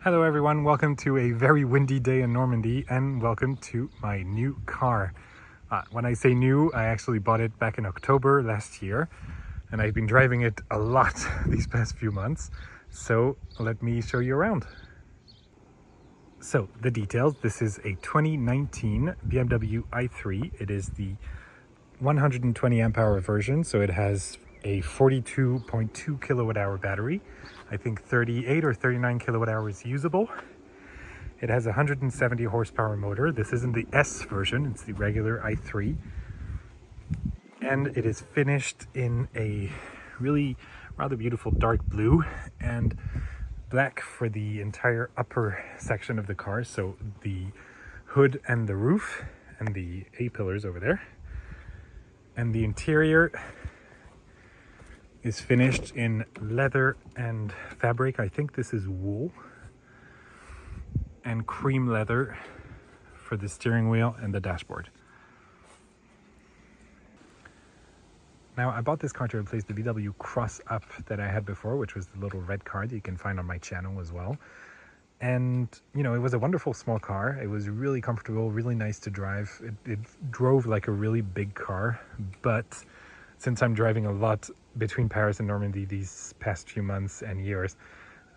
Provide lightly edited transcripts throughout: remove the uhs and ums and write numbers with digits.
Hello everyone, welcome to a very windy day in Normandy and welcome to my new car. When I say new, I actually bought it back in October last year and I've been driving it a lot these past few months. So let me show you around. So the details, this is a 2019 BMW i3. It is the 120 amp hour version, so it has a 42.2 kilowatt hour battery. I think 38 or 39 kilowatt hours usable. It has a 170 horsepower motor. This isn't the S version, it's the regular i3. And it is finished in a really rather beautiful dark blue and black for the entire upper section of the car. So the hood and the roof and the A-pillars over there. And the interior is finished in leather and fabric. I think this is wool, and cream leather for the steering wheel and the dashboard. Now, I bought this car to replace the VW Cross Up that I had before, which was the little red car that you can find on my channel as well. And, you know, it was a wonderful small car. It was really comfortable, really nice to drive. It drove like a really big car, but since I'm driving a lot between Paris and Normandy these past few months and years,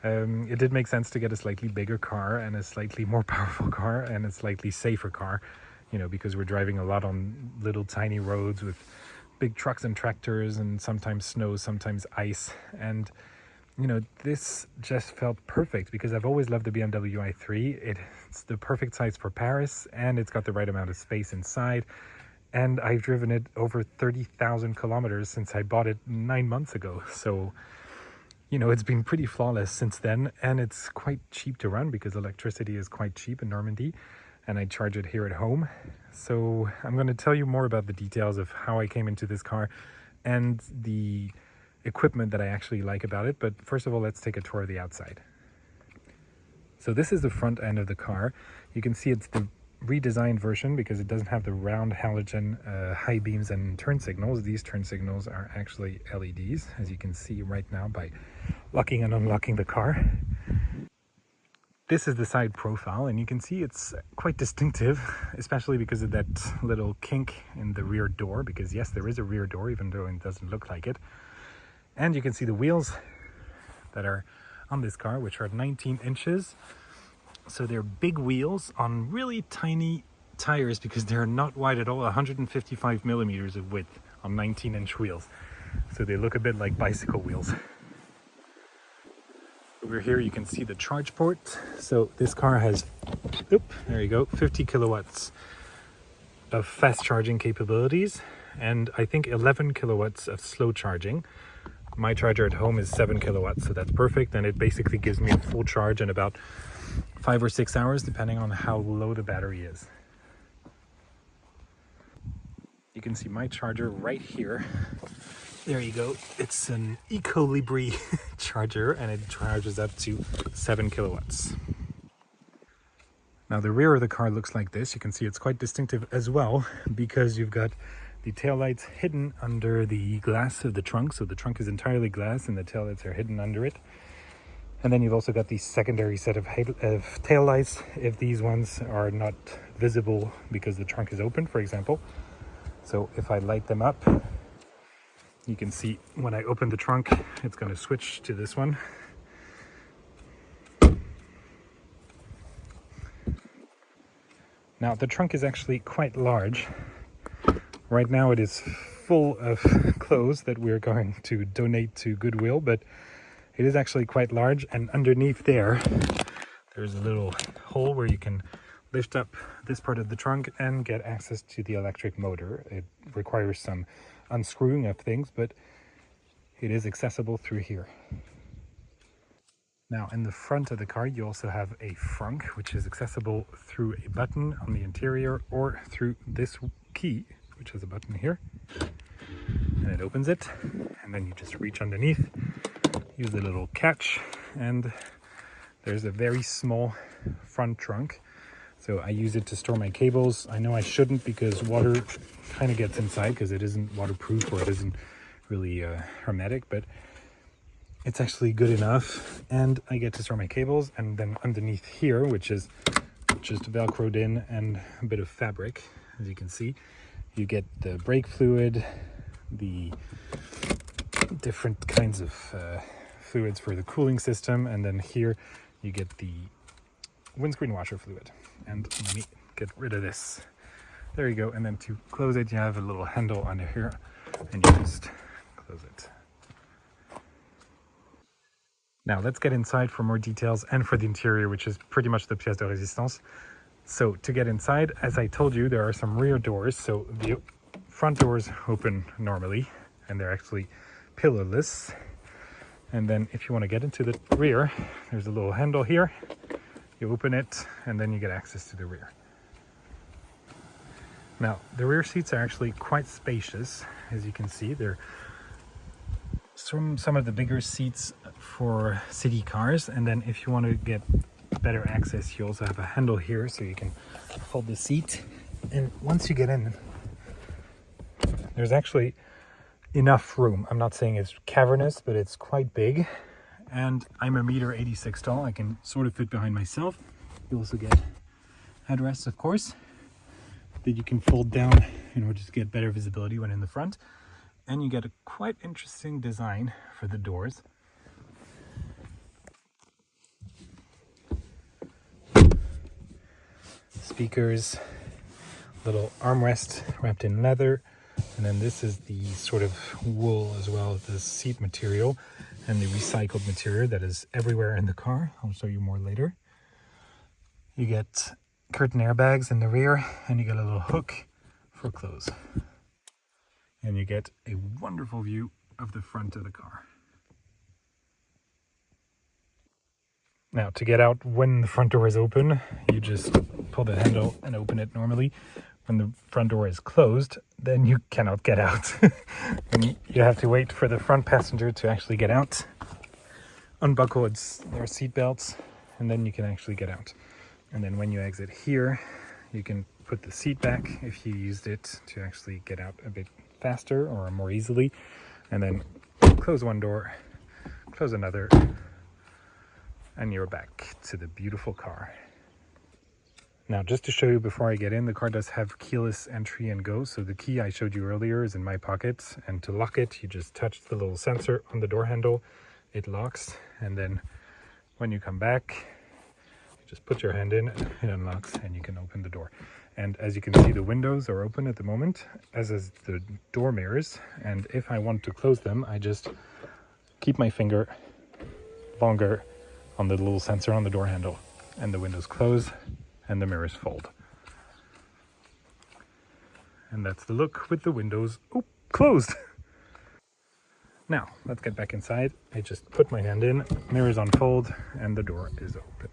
it did make sense to get a slightly bigger car and a slightly more powerful car and a slightly safer car, you know, because we're driving a lot on little tiny roads with big trucks and tractors and sometimes snow, sometimes ice. And, you know, this just felt perfect because I've always loved the BMW i3. It's the perfect size for Paris and it's got the right amount of space inside. And I've driven it over 30,000 kilometers since I bought it 9 months ago. So, you know, it's been pretty flawless since then. And it's quite cheap to run because electricity is quite cheap in Normandy. And I charge it here at home. So I'm going to tell you more about the details of how I came into this car and the equipment that I actually like about it. But first of all, let's take a tour of the outside. So this is the front end of the car. You can see it's the redesigned version because it doesn't have the round halogen high beams and turn signals. These turn signals are actually LEDs, as you can see right now by locking and unlocking the car. This is the side profile, and you can see it's quite distinctive, especially because of that little kink in the rear door, because yes, there is a rear door, even though it doesn't look like it. And you can see the wheels that are on this car, which are 19 inches. So they're big wheels on really tiny tires because they're not wide at all, 155 millimeters of width on 19-inch wheels. So they look a bit like bicycle wheels. Over here you can see the charge port. So this car has, there you go, 50 kilowatts of fast charging capabilities and I think 11 kilowatts of slow charging. My charger at home is 7 kilowatts, so that's perfect, and it basically gives me a full charge in about 5 or 6 hours, depending on how low the battery is. You can see my charger right here. There you go. It's an Ecolibri charger, and it charges up to 7 kilowatts. Now the rear of the car looks like this. You can see it's quite distinctive as well, because you've got the taillights hidden under the glass of the trunk. So the trunk is entirely glass and the taillights are hidden under it. And then you've also got the secondary set of taillights if these ones are not visible because the trunk is open, for example. So if I light them up, you can see when I open the trunk, it's going to switch to this one. Now the trunk is actually quite large. Right now it is full of clothes that we're going to donate to Goodwill, but it is actually quite large, and underneath there's a little hole where you can lift up this part of the trunk and get access to the electric motor. It requires some unscrewing of things, but it is accessible through here. Now in the front of the car you also have a frunk, which is accessible through a button on the interior or through this key, which has a button here, and it opens it, and then you just reach underneath, use the little catch, and there's a very small front trunk. So I use it to store my cables. I know I shouldn't because water kind of gets inside because it isn't waterproof or it isn't really hermetic, but it's actually good enough, and I get to store my cables. And then underneath here, which is just velcroed in and a bit of fabric, as you can see, you get the brake fluid, the different kinds of fluids for the cooling system, and then here you get the windscreen washer fluid. And let me get rid of this. There you go. And then to close it, you have a little handle under here, and you just close it. Now let's get inside for more details and for the interior, which is pretty much the pièce de résistance. So to get inside, as I told you, there are some rear doors. So the front doors open normally, and they're actually pillarless. And then if you want to get into the rear, there's a little handle here. You open it, and then you get access to the rear. Now, the rear seats are actually quite spacious, as you can see. They're some of the bigger seats for city cars, and then if you want to get better access, you also have a handle here so you can fold the seat. And once you get in, there's actually enough room. I'm not saying it's cavernous, but it's quite big, and I'm 1.86 meters tall. I can sort of fit behind myself. You also get headrests, of course, that you can fold down in order to get better visibility when in the front. And you get a quite interesting design for the doors. Speakers, little armrest wrapped in leather, and then this is the sort of wool as well, the seat material and the recycled material that is everywhere in the car. I'll show you more later. You get curtain airbags in the rear, and you get a little hook for clothes. And you get a wonderful view of the front of the car. Now, to get out when the front door is open, you just pull the handle and open it normally. When the front door is closed, then you cannot get out. And you have to wait for the front passenger to actually get out, unbuckle their seat belts, and then you can actually get out. And then when you exit here, you can put the seat back if you used it to actually get out a bit faster or more easily, and then close one door, close another, and you're back to the beautiful car. Now, just to show you before I get in, the car does have keyless entry and go. So the key I showed you earlier is in my pocket, and to lock it, you just touch the little sensor on the door handle, it locks, and then when you come back, you just put your hand in, it unlocks, and you can open the door. And as you can see, the windows are open at the moment, as is the door mirrors. And if I want to close them, I just keep my finger longer on the little sensor on the door handle, and the windows close and the mirrors fold. And that's the look with the windows closed. Now, let's get back inside. I just put my hand in, mirrors unfold, and the door is open.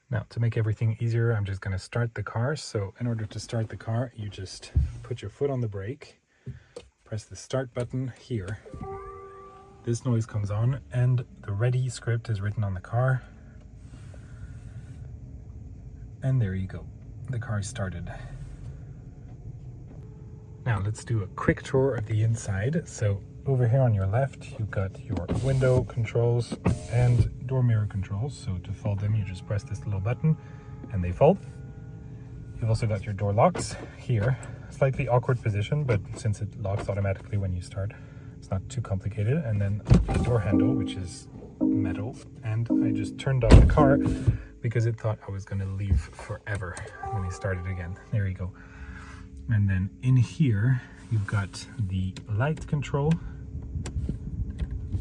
Now, to make everything easier, I'm just going to start the car. So in order to start the car, you just put your foot on the brake, press the start button here. This noise comes on, and the ready script is written on the car. And there you go. The car started. Now let's do a quick tour of the inside. So over here on your left, you've got your window controls and door mirror controls. So to fold them, you just press this little button and they fold. You've also got your door locks here. Slightly awkward position, but since it locks automatically when you start, it's not too complicated. And then the door handle, which is metal. And I just turned off the car because it thought I was going to leave forever when we started again. There you go. And then in here, you've got the light control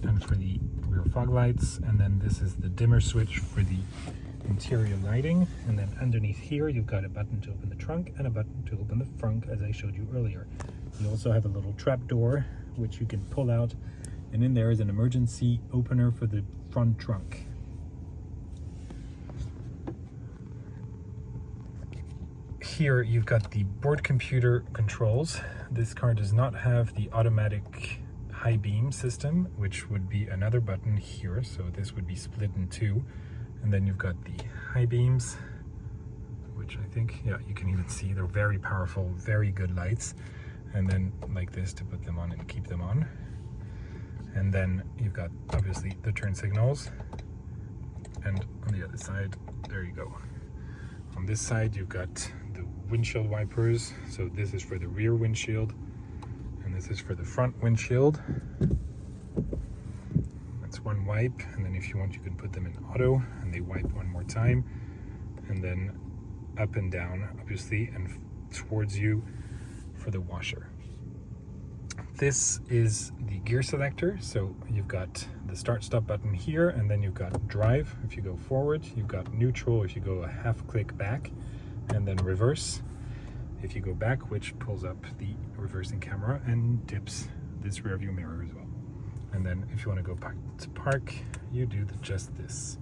and for the rear fog lights, and then this is the dimmer switch for the interior lighting. And then underneath here, you've got a button to open the trunk and a button to open the front, as I showed you earlier. You also have a little trap door, which you can pull out, and in there is an emergency opener for the front trunk. Here you've got the board computer controls. This car does not have the automatic high beam system, which would be another button here. So this would be split in two. And then you've got the high beams which I think, yeah, you can even see they're very powerful, very good lights. And then like this to put them on and keep them on. And then you've got obviously the turn signals. And on the other side, there you go. On this side, you've got the windshield wipers. So this is for the rear windshield, and this is for the front windshield. That's one wipe, and then if you want, you can put them in auto, and they wipe one more time, and then up and down, obviously, and towards you for the washer. This is the gear selector. So you've got the start stop button here, and then you've got drive if you go forward, you've got neutral if you go a half click back, and then reverse if you go back, which pulls up the reversing camera and dips this rear view mirror as well. And then if you want to go back to park, you do just this.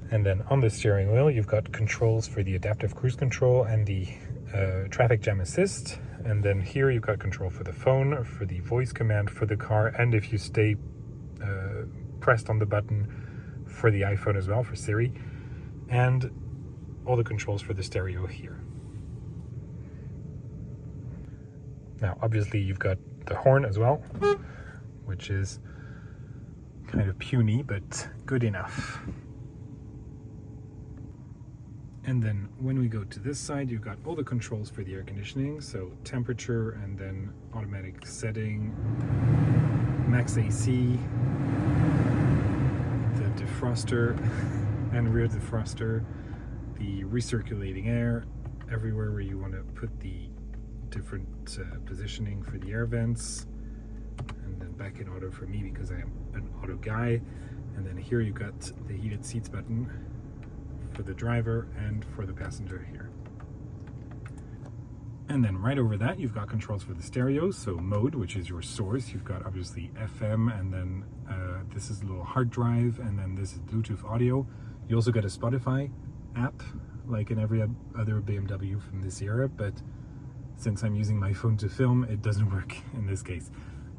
And then on the steering wheel, you've got controls for the adaptive cruise control and the traffic jam assist. And then here you've got control for the phone, for the voice command for the car, and if you stay pressed on the button, for the iPhone as well, for Siri, and all the controls for the stereo here. Now obviously you've got the horn as well, which is kind of puny but good enough. And then when we go to this side, you've got all the controls for the air conditioning, so temperature, and then automatic setting, max AC, the defroster and rear defroster, the recirculating air everywhere where you want to put the different positioning for the air vents, and then back in auto for me because I am an auto guy. And then here you've got the heated seats button for the driver and for the passenger here. And then right over that, you've got controls for the stereo. So mode, which is your source. You've got obviously FM, and then this is a little hard drive, and then this is Bluetooth audio. You also got a Spotify app, like in every other BMW from this era, but since I'm using my phone to film, it doesn't work in this case,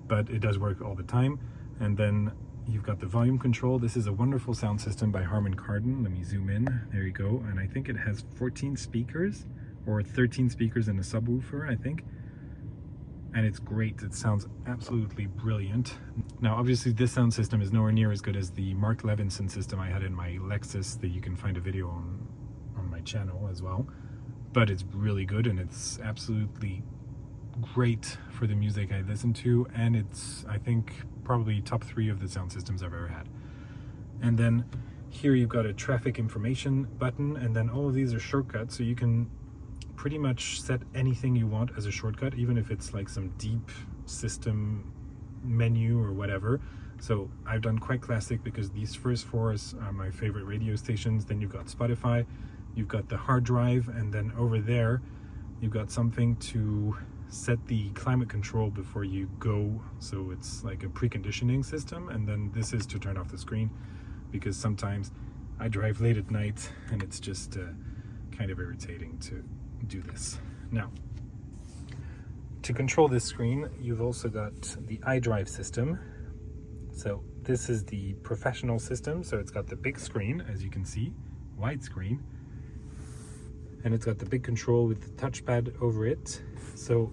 but it does work all the time. And then you've got the volume control. This is a wonderful sound system by Harman Kardon. Let me zoom in. There you go. And I think it has 14 speakers or 13 speakers and a subwoofer, I think. And it's great. It sounds absolutely brilliant. Now, obviously, this sound system is nowhere near as good as the Mark Levinson system I had in my Lexus that you can find a video on my channel as well. But it's really good, and it's absolutely great for the music I listen to, and it's, I think, probably top 3 of the sound systems I've ever had. And then here you've got a traffic information button, and then all of these are shortcuts, so you can pretty much set anything you want as a shortcut, even if it's like some deep system menu or whatever. So I've done quite classic because these first 4 are my favorite radio stations. Then you've got Spotify, you've got the hard drive, and then over there you've got something to set the climate control before you go, so it's like a preconditioning system. And then this is to turn off the screen, because sometimes I drive late at night and it's just kind of irritating to do this. Now, to control this screen, you've also got the iDrive system. So this is the professional system, so it's got the big screen, as you can see, widescreen, and it's got the big control with the touchpad over it. So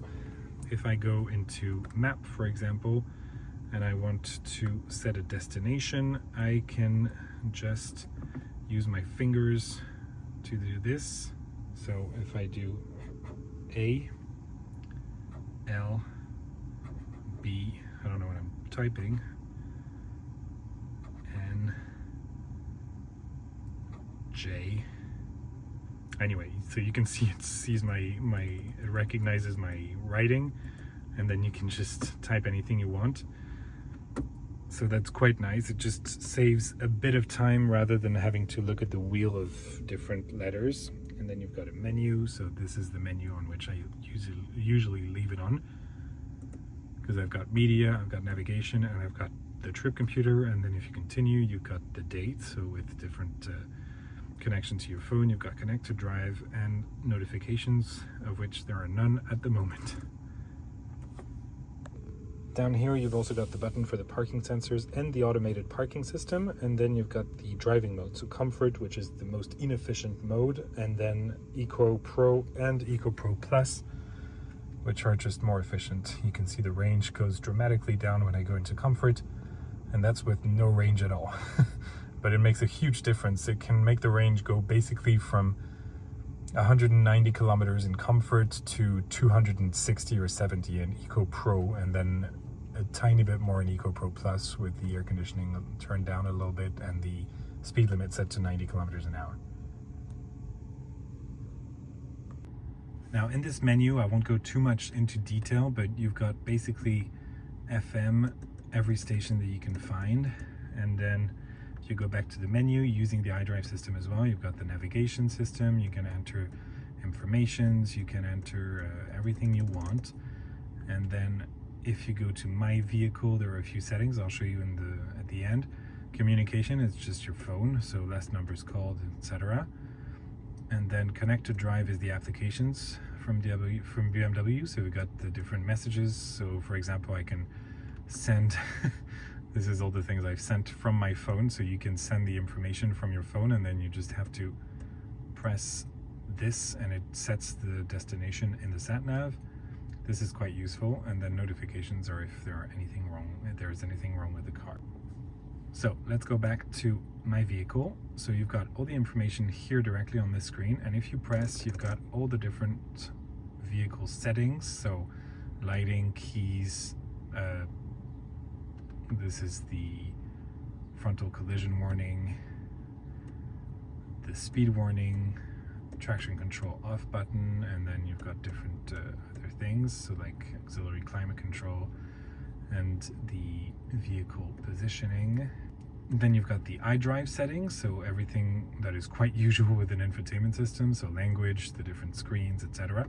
if I go into map, for example, and I want to set a destination, I can just use my fingers to do this. So if I do A, L, B, I don't know what I'm typing, N, J. Anyway, so you can see it sees it recognizes my writing, and then you can just type anything you want. So that's quite nice. It just saves a bit of time rather than having to look at the wheel of different letters. And then you've got a menu. So this is the menu on which I usually leave it on, because I've got media, I've got navigation, and I've got the trip computer. And then if you continue, you've got the date. So with different connection to your phone, you've got connect to drive and notifications, of which there are none at the moment. Down here you've also got the button for the parking sensors and the automated parking system, and then you've got the driving mode, so Comfort, which is the most inefficient mode, and then Eco Pro and Eco Pro Plus, which are just more efficient. You can see the range goes dramatically down when I go into Comfort, and that's with no range at all. But it makes a huge difference. It can make the range go basically from 190 kilometers in Comfort to 260 or 70 in Eco Pro, and then a tiny bit more in Eco Pro Plus with the air conditioning turned down a little bit and the speed limit set to 90 kilometers an hour. Now in this menu, I won't go too much into detail, but you've got basically FM, every station that you can find, and then if you go back to the menu using the iDrive system as well, you've got the navigation system, you can enter informations, you can enter everything you want. And then if you go to My Vehicle, there are a few settings I'll show you at the end. Communication is just your phone, so less numbers called, etc. And then Connect to Drive is the applications from BMW. So we've got the different messages. So for example, I can send this is all the things I've sent from my phone, so you can send the information from your phone, and then you just have to press this and it sets the destination in the sat nav. This is quite useful. And then notifications are if there is anything wrong with the car. So let's go back to My Vehicle. So you've got all the information here directly on this screen, and if you press, you've got all the different vehicle settings. So lighting, keys, this is the frontal collision warning, the speed warning, traction control off button, and then you've got different other things, so like auxiliary climate control and the vehicle positioning. Then you've got the iDrive settings, so everything that is quite usual with an infotainment system, so language, the different screens, etc.,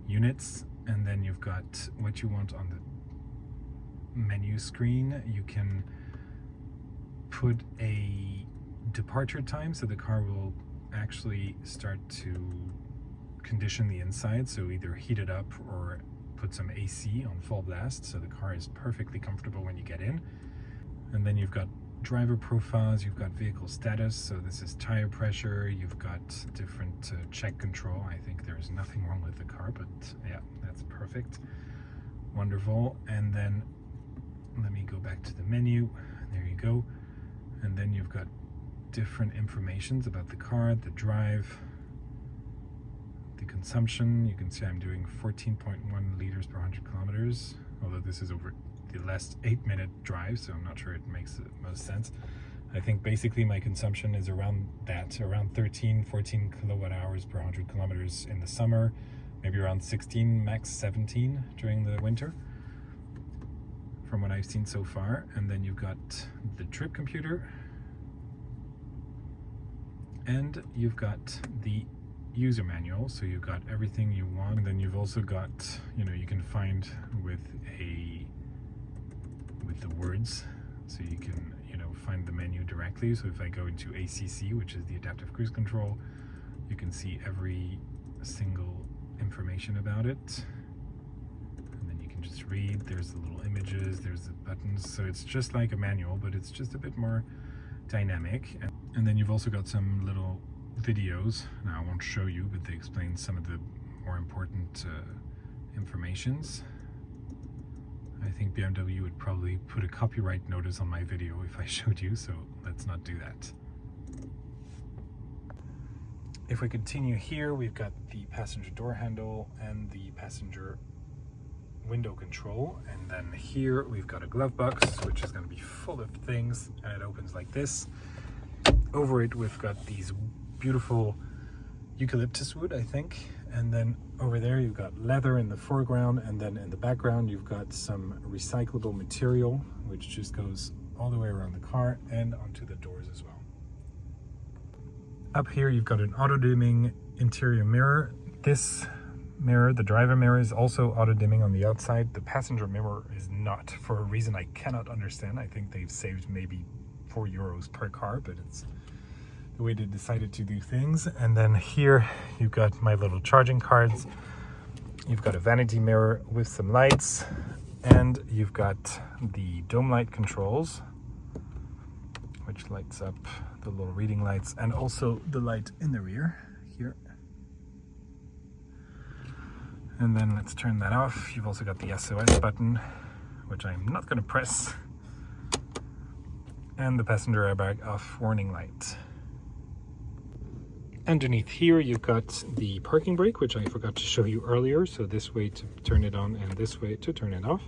units, and then you've got what you want on the menu screen. You can put a departure time, so the car will actually start to condition the inside, so either heat it up or put some AC on full blast, so the car is perfectly comfortable when you get in. And then you've got driver profiles, you've got vehicle status, so this is tire pressure, you've got different check control. I think there's nothing wrong with the car, but yeah, that's perfect. Wonderful. And then let me go back to the menu. There you go. And then you've got different informations about the car, the drive, the consumption. You can see I'm doing 14.1 liters per 100 kilometers, although this is over the last 8-minute drive, so I'm not sure it makes the most sense. I think basically my consumption is around 13-14 kilowatt hours per 100 kilometers in the summer, maybe around 16, max 17 during the winter, from what I've seen so far. And then you've got the trip computer, and you've got the user manual, so you've got everything you want. And then you've also got, you can find with the words, so you can find the menu directly. So if I go into ACC, which is the adaptive cruise control, you can see every single information about it, and then you can just read. There's the little images, there's the buttons, so it's just like a manual, but it's just a bit more dynamic. And then you've also got some little videos. Now I won't show you, but they explain some of the more important informations. I think BMW would probably put a copyright notice on my video if I showed you, so let's not do that. If we continue here, we've got the passenger door handle and the passenger window control, and then here we've got a glove box which is going to be full of things, and it opens like this. Over it we've got these beautiful eucalyptus wood, I think, and then over there you've got leather in the foreground, and then in the background you've got some recyclable material which just goes all the way around the car and onto the doors as well. Up here you've got an auto-dimming interior mirror. This mirror, the driver mirror, is also auto-dimming on the outside. The passenger mirror is not, for a reason I cannot understand. I think they've saved maybe €4 per car, but it's the way they decided to do things. And then here you've got my little charging cards. You've got a vanity mirror with some lights, And you've got the dome light controls, which lights up the little reading lights, and also the light in the rear here. And then let's turn that off. You've also got the SOS button, which I'm not going to press, and the passenger airbag off warning light. Underneath here you've got the parking brake, which I forgot to show you earlier, so this way to turn it on and this way to turn it off.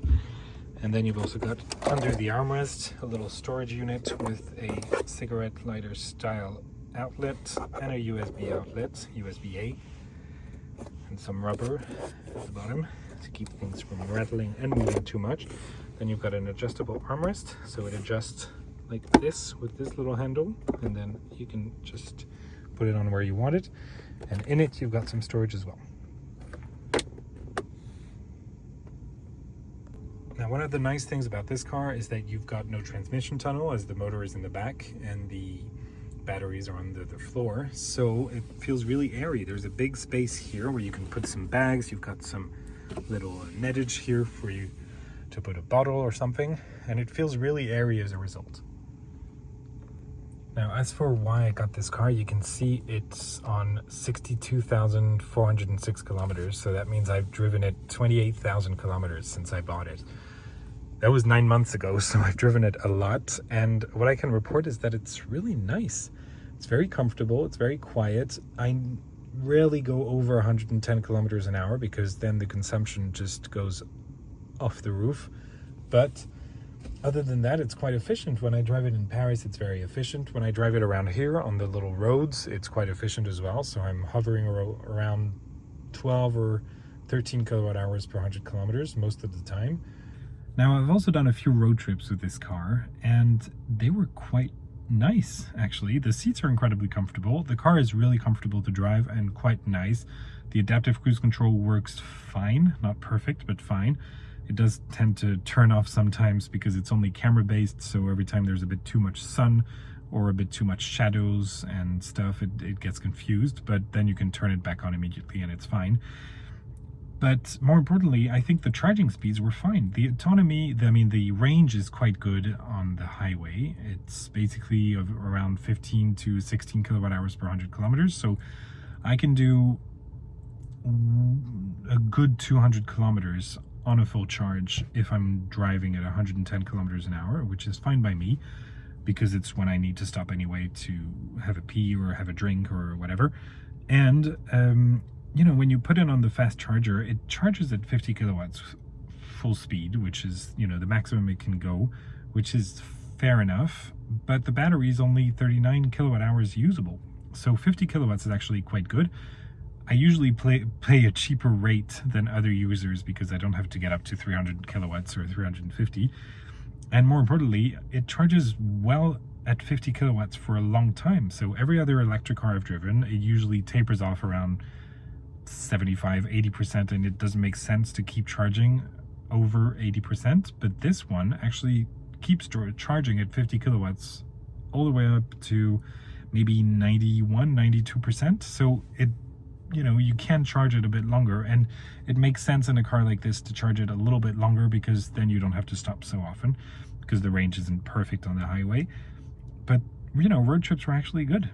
And then you've also got under the armrest a little storage unit with a cigarette lighter style outlet and a USB outlet, USB-A, and some rubber at the bottom to keep things from rattling and moving too much. Then you've got an adjustable armrest, so it adjusts like this with this little handle, and then you can just put it on where you want it. And in it you've got some storage as well. Now, one of the nice things about this car is that you've got no transmission tunnel, as the motor is in the back and the batteries are on the floor, so it feels really airy. There's a big space here where you can put some bags. You've got some little nettage here for you to put a bottle or something, and it feels really airy as a result. Now, as for why I got this car, you can see it's on 62,406 kilometers. So that means I've driven it 28,000 kilometers since I bought it. That was 9 months ago, so I've driven it a lot. And what I can report is that it's really nice. It's very comfortable. It's very quiet. I rarely go over 110 kilometers an hour because then the consumption just goes off the roof. But other than that, it's quite efficient. When I drive it in Paris, it's very efficient. When I drive it around here on the little roads, it's quite efficient as well. So I'm hovering around 12 or 13 kilowatt hours per 100 kilometers most of the time. Now, I've also done a few road trips with this car, and they were quite nice, actually. The seats are incredibly comfortable. The car is really comfortable to drive and quite nice. The adaptive cruise control works fine, not perfect, but fine. It does tend to turn off sometimes because it's only camera based, so every time there's a bit too much sun or a bit too much shadows and stuff, it gets confused, but then you can turn it back on immediately and it's fine. But more importantly, I think the charging speeds were fine. The autonomy, the range is quite good on the highway. It's basically of around 15 to 16 kilowatt hours per 100 kilometers, so I can do a good 200 kilometers on a full charge if I'm driving at 110 kilometers an hour, which is fine by me because it's when I need to stop anyway to have a pee or have a drink or whatever. And you know, when you put it on the fast charger, it charges at 50 kilowatts full speed, which is, you know, the maximum it can go, which is fair enough, but the battery is only 39 kilowatt hours usable. So 50 kilowatts is actually quite good. I usually pay a cheaper rate than other users because I don't have to get up to 300 kilowatts or 350. And more importantly, it charges well at 50 kilowatts for a long time. So every other electric car I've driven, it usually tapers off around 75-80%, and it doesn't make sense to keep charging over 80%. But this one actually keeps charging at 50 kilowatts all the way up to maybe 91-92%. So it, you know, you can charge it a bit longer, and it makes sense in a car like this to charge it a little bit longer because then you don't have to stop so often because the range isn't perfect on the highway. But, you know, road trips were actually good.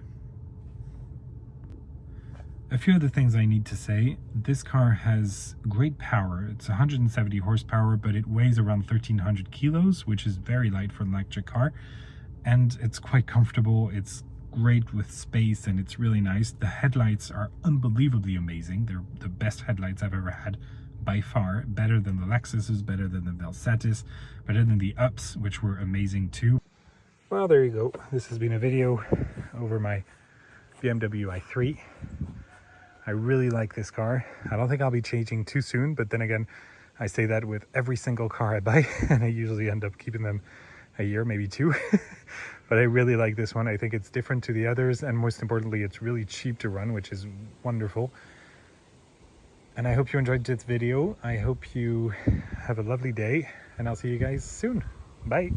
A few other things I need to say. This car has great power. It's 170 horsepower, but it weighs around 1,300 kilos, which is very light for an electric car. And it's quite comfortable. It's great with space, and it's really nice. The headlights are unbelievably amazing. They're the best headlights I've ever had by far. Better than the Lexuses, better than the Velsatis, better than the Ups, which were amazing too. Well, there you go. This has been a video over my BMW i3. I really like this car. I don't think I'll be changing too soon, but then again, I say that with every single car I buy, and I usually end up keeping them a year, maybe two. But I really like this one. I think it's different to the others, and most importantly, it's really cheap to run, which is wonderful. And I hope you enjoyed this video. I hope you have a lovely day, and I'll see you guys soon. Bye.